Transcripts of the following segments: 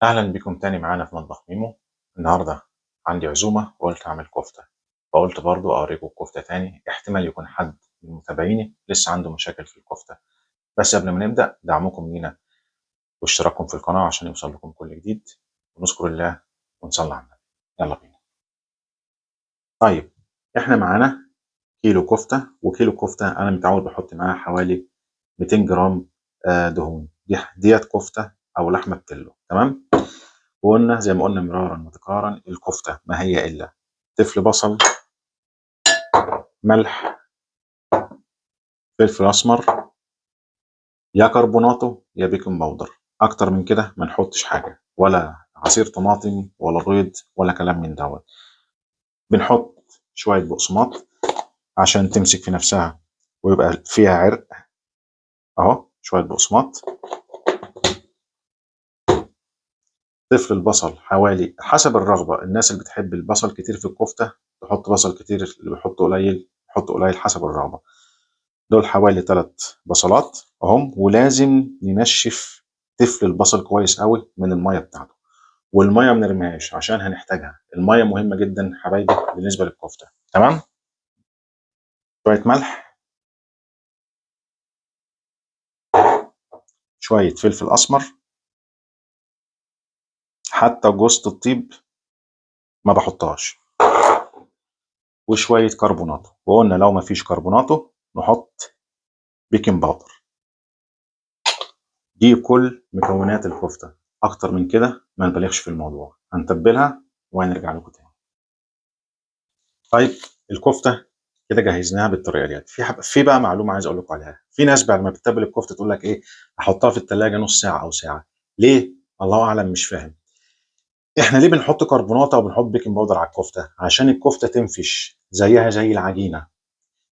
أهلا بكم تاني معانا في مطبخ ميمو. النهاردة عندي عزومة وقلت أعمل كفتة، فقلت برضو أوريكم الكفتة تاني، احتمال يكون حد من متابعيني لسه عنده مشاكل في الكفتة. بس قبل ما نبدأ دعمكم لينا واشتراككم في القناة عشان يوصل لكم كل جديد، ونذكر الله ونصلي على النبي. يلا بينا. طيب، احنا معانا كيلو كفتة، وكيلو كفتة أنا متعود بحط معاها حوالي 200 جرام دهون. ديت كفتة أو لحمة بتلو، تمام. وقلنا زي ما قلنا مرارا وتكرارا، الكفتة ما هي إلا تفل بصل، ملح، فلفل أسمر، يا كربوناتو يا بيكنج باودر. أكتر من كده ما نحطش حاجة، ولا عصير طماطم ولا بيض ولا كلام من دوت. بنحط شوية بقسماط عشان تمسك في نفسها ويبقى فيها عرق. أهو شوية بقسماط. تفل البصل حوالي حسب الرغبة، الناس اللي بتحب البصل كتير في الكفتة تحط بصل كتير، اللي بيحط قليل يحط قليل حسب الرغبة. دول حوالي 3 بصلات اهم. ولازم ننشف تفل البصل كويس قوي من المية بتاعته، والمية ما نرميهاش عشان هنحتاجها. المية مهمة جدا حبايبي بالنسبة للكفتة، تمام. شوية ملح، شوية فلفل أسمر، حتى جوزة الطيب ما بحطهاش، وشوية كربوناتو. وقلنا لو ما فيش كربوناتو نحط بيكنج باودر. دي كل مكونات الكفتة، أكتر من كده ما نبالغش في الموضوع. هنتبلها وهنرجع لكم تاني. طيب، الكفتة كده جهزناها بالطريقة ديت. في بقى معلومة عايز أقول لكم عليها. في ناس بعد ما بتتبل الكفتة تقول لك إيه، أحطها في التلاجة نص ساعة أو ساعة. ليه؟ الله أعلم، مش فاهم. إحنا ليه بنحط كربونات أو بنحط بيكنج باودر على الكفتة؟ عشان الكفتة تنفش زيها زي العجينة.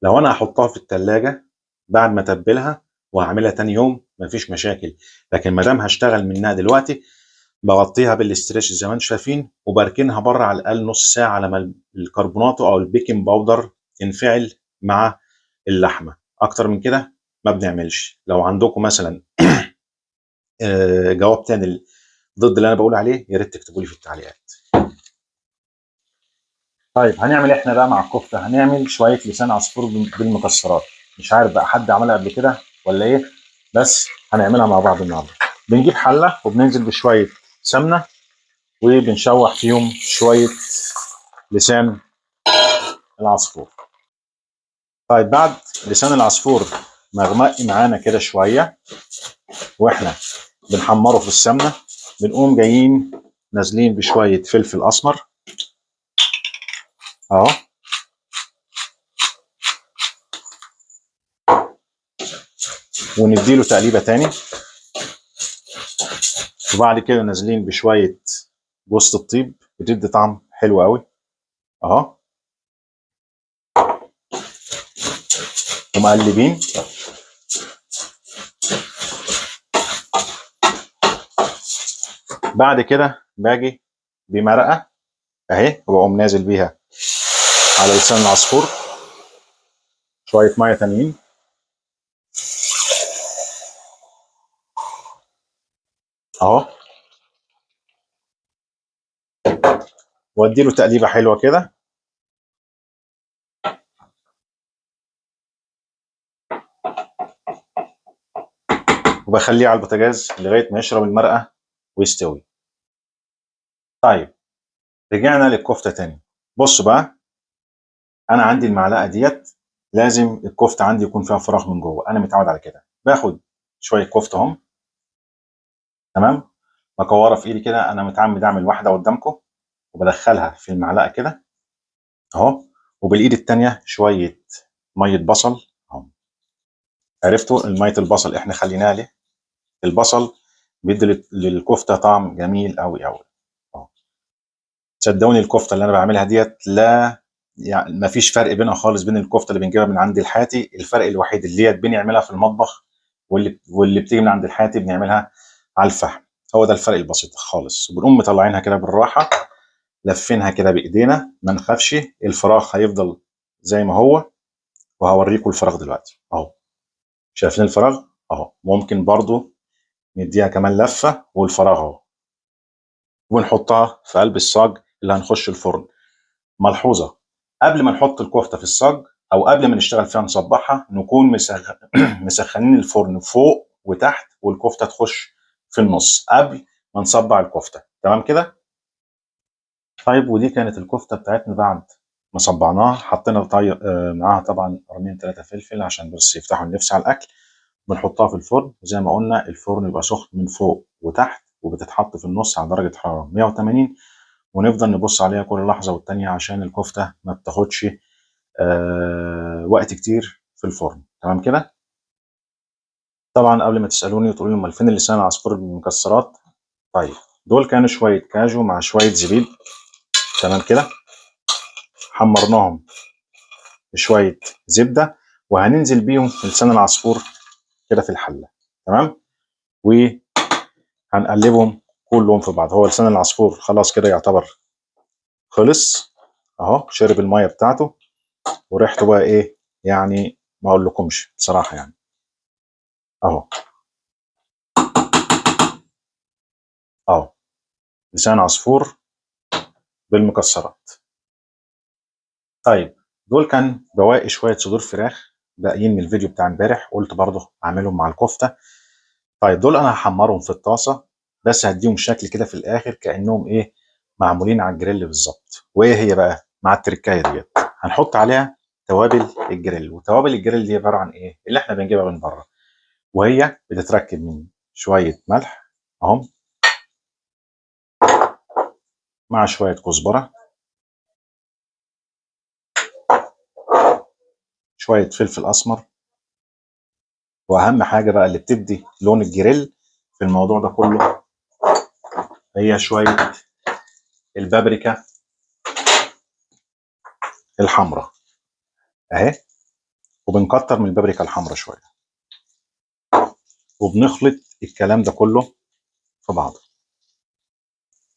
لو أنا هحطها في التلاجة بعد ما أتبلها وهعملها تاني يوم مفيش مشاكل، لكن ما دام هشتغل منها دلوقتي بغطيها بالاستريتش زي ما انتم شايفين، وبركنها بره على الاقل نص ساعه لما الكربونات او البيكنج باودر تنفعل مع اللحمه. اكتر من كده ما بنعملش. لو عندكم مثلا جواب تاني ضد اللي انا بقول عليه يا ريت تكتبوا لي في التعليقات. طيب، هنعمل احنا بقى مع الكفته، هنعمل شويه لسان عصفور بالمكسرات. مش عارف بقى حد عملها قبل كده ولا ايه، بس هنعملها مع بعض النهارده. بنجيب حله وبننزل بشويه سمنه، وبنشوح فيهم شويه لسان العصفور. طيب، بعد لسان العصفور مغمق معانا كده شويه واحنا بنحمره في السمنه، بنقوم جايين نازلين بشويه فلفل اسمر اهو، ونديله تقليبه تاني. وبعد كده نازلين بشويه جوز الطيب، بتدي طعم حلو قوي اهو، ومقلبين. بعد كده باجي بمرقه اهي، وبقوم نازل بيها على لسان العصفور. شويه ميه تانيين اهو، واديله تقليبه حلوه كده، وبخليه على البوتاجاز لغايه ما يشرب المرقه ويستوي. طيب، رجعنا للكفته تاني. بص بقى، انا عندي المعلقه ديت لازم الكفته عندي يكون فيها فراغ من جوه، انا متعود على كده. باخد شويه كفته اهم، تمام، بكورها في ايدي كده. انا متعمد اعمل واحده قدامكم، وبدخلها في المعلقه كده اهو، وبالايد التانيه شويه ميه بصل اهو. عرفتوا الميه البصل احنا خليناها ليه؟ البصل بيدي للكفته طعم جميل قوي قوي اهو. صدقوني الكفته اللي انا بعملها ديت لا، يعني ما فيش فرق بينها خالص بين الكفته اللي بنجيبها من عند الحاتي. الفرق الوحيد اللي هي بنعملها في المطبخ، واللي بتيجي من عند الحاتي بنعملها على الفحم. هو ده الفرق البسيط خالص. وبنقوم مطلعينها كده بالراحه، لفينها كده بايدينا، ما نخافش الفراغ هيفضل زي ما هو. وهوريكم الفراغ دلوقتي اهو. شايفين الفراغ اهو؟ ممكن برضو نديها كمان لفه والفراغ اهو. وبنحطها في قلب الصاج اللي هنخش الفرن. ملحوظه، قبل ما نحط الكفته في الصاج او قبل ما نشتغل فيها نصبحها، نكون مسخنين الفرن فوق وتحت، والكفته تخش في النص قبل ما نصبع الكفته. تمام كده؟ طيب، ودي كانت الكفته بتاعتنا بعد ما صبعناها. حطينا معاها طبعا قرنين 3 فلفل عشان بس يفتحوا النفس على الاكل. بنحطها في الفرن، وزي ما قلنا الفرن يبقى سخن من فوق وتحت، وبتتحط في النص على درجه حراره 180، ونفضل نبص عليها كل لحظه والتانيه عشان الكفته ما بتاخدش وقت كتير في الفرن. تمام كده؟ طبعا قبل ما تسالوني وتقولوا لي امال فين اللسان العصفور بالمكسرات، طيب دول كانوا شويه كاجو مع شويه زبيب. تمام كده؟ حمرناهم بشويه زبده، وهننزل بيهم في لسان العصفور كده في الحله. تمام؟ وهنقلبهم كلهم في بعض. هو لسان العصفور خلاص كده يعتبر خلص اهو، شرب الميه بتاعته، وريحته بقى ايه يعني، ما اقولكمش بصراحه يعني. اهو اهو لسان عصفور بالمكسرات. طيب، دول كان بواقي شويه صدور فراخ باقيين من الفيديو بتاع امبارح، قلت برضه اعملهم مع الكفته. طيب دول انا هحمرهم في الطاسه، بس هديهم شكل كده في الاخر كانهم ايه، معمولين على الجريل بالظبط. وايه هي بقى مع التركايه ديت؟ هنحط عليها توابل الجريل. وتوابل الجريل دي عباره عن ايه؟ اللي احنا بنجيبها من بره، وهي بتتركب من شويه ملح اهم، مع شويه كزبره، شويه فلفل اسمر، واهم حاجه بقى اللي بتدي لون الجريل في الموضوع ده كله هي شويه البابريكا الحمراء اهي. وبنكتر من البابريكا الحمراء شويه، وبنخلط الكلام ده كله في بعضه.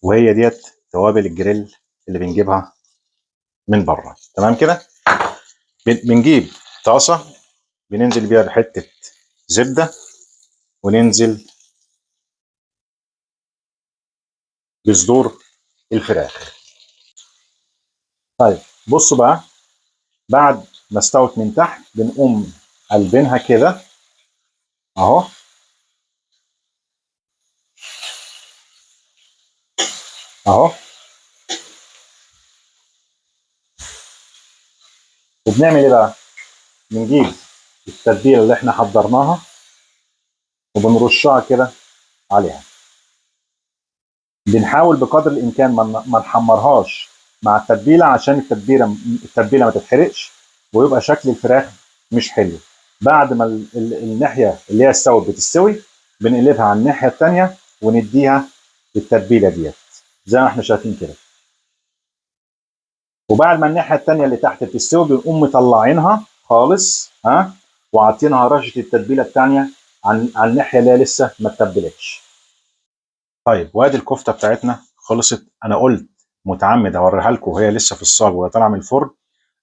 وهي ديت توابل الجريل اللي بنجيبها من بره. تمام كده؟ بنجيب طاسه، بننزل بيها بحته زبده، وننزل بصدور الفراخ. طيب بصوا بقى، بعد ما استوت من تحت بنقوم قلبينها كده اهو، اهو. وبنعمل ايه بقى؟ بنجيب التتبيله اللي احنا حضرناها وبنرشها كده عليها. بنحاول بقدر الامكان ما نحمرهاش مع التتبيله، عشان التتبيله ما تتحرقش ويبقى شكل الفراخ مش حلو. بعد ما الناحيه اللي هي استوت بتستوي، بنقلبها على الناحيه الثانيه ونديها التتبيله ديت زي ما احنا شايفين كده. وبعد ما الناحيه الثانيه اللي تحت بتستوي، بنقوم مطلعينها خالص ها، وعاطينها رشه التتبيله الثانيه عن الناحيه اللي هي لسه ما اتبلتش. طيب، وادي الكفته بتاعتنا خلصت. انا قلت متعمد اوريها لكم وهي لسه في الصاج وهي طالعه من الفرن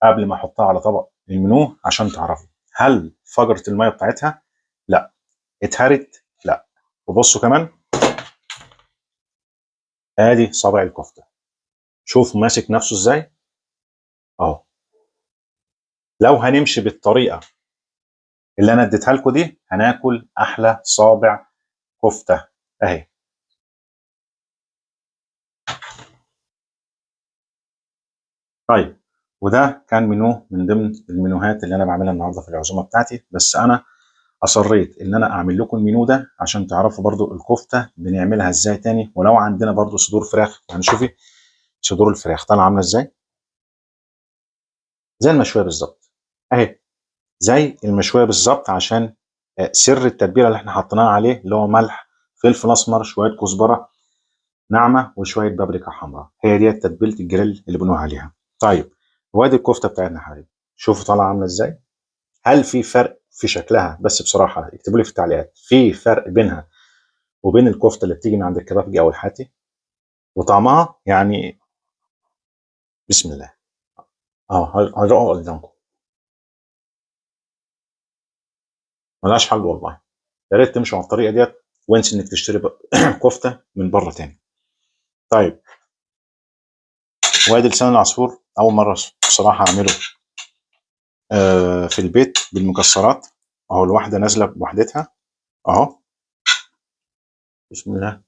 قبل ما احطها على طبق المنيو، عشان تعرفوا هل فجرت الميه بتاعتها؟ لا. اتهرت؟ لا. وبصوا كمان، ادي صابع الكفته، شوف ماسك نفسه ازاي اهو. لو هنمشي بالطريقه اللي انا اديتها لكم دي، هناكل احلى صابع كفته اهي. طيب، وده كان منو من ضمن المنوهات اللي انا بعملها النهارده في العزومه بتاعتي. بس انا اصريت ان انا اعمل لكم المنيو ده عشان تعرفوا برضو الكفته بنعملها ازاي تاني. ولو عندنا برضو صدور فراخ، يعني شوفي صدور الفراخ طالعه عامله ازاي، زي المشويه بالظبط اهي، زي المشويه بالظبط. عشان سر التتبيله اللي احنا حطيناها عليه اللي هو ملح، فلفل اسمر، شويه كزبره ناعمه، وشويه بابريكا حمراء. هي دي تتبيله الجريل اللي بنقول عليها. طيب، وادي الكفته بتاعتنا يا حبيبي، شوفوا طالعه عامله ازاي. هل في فرق في شكلها؟ بس بصراحه اكتبوا لي في التعليقات، في فرق بينها وبين الكفته اللي بتيجي من عند الكبابجي او الحاتي؟ وطعمها يعني بسم الله. هرقوا قدامكم، ملهاش حل والله. يا ريت تمشوا على الطريقه ديت وانسى انك تشتري كفته من بره تاني. طيب وادي لسان العصفور اول مره بصراحه اعمله في البيت بالمكسرات اهو، الواحده نازله بوحدتها اهو. بسم الله.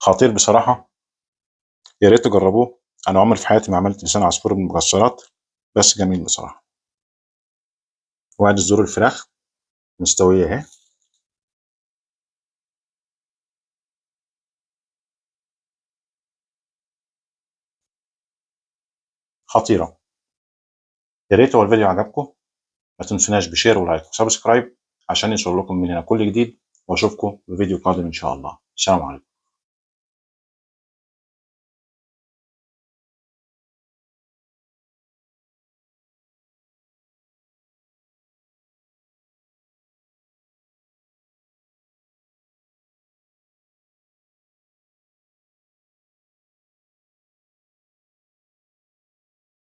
خطير بصراحه، يا ريت تجربوه. انا عمري في حياتي ما عملت لسان عصفور بالمكسرات، بس جميل بصراحه. وادي صدور الفراخ مستويه اهي. خطيره. يا ريت لو الفيديو عجبكم ما تنسوناش بشير ولايك وسبسكرايب عشان يوصل لكم مننا كل جديد، واشوفكم في فيديو قادم ان شاء الله. السلام عليكم.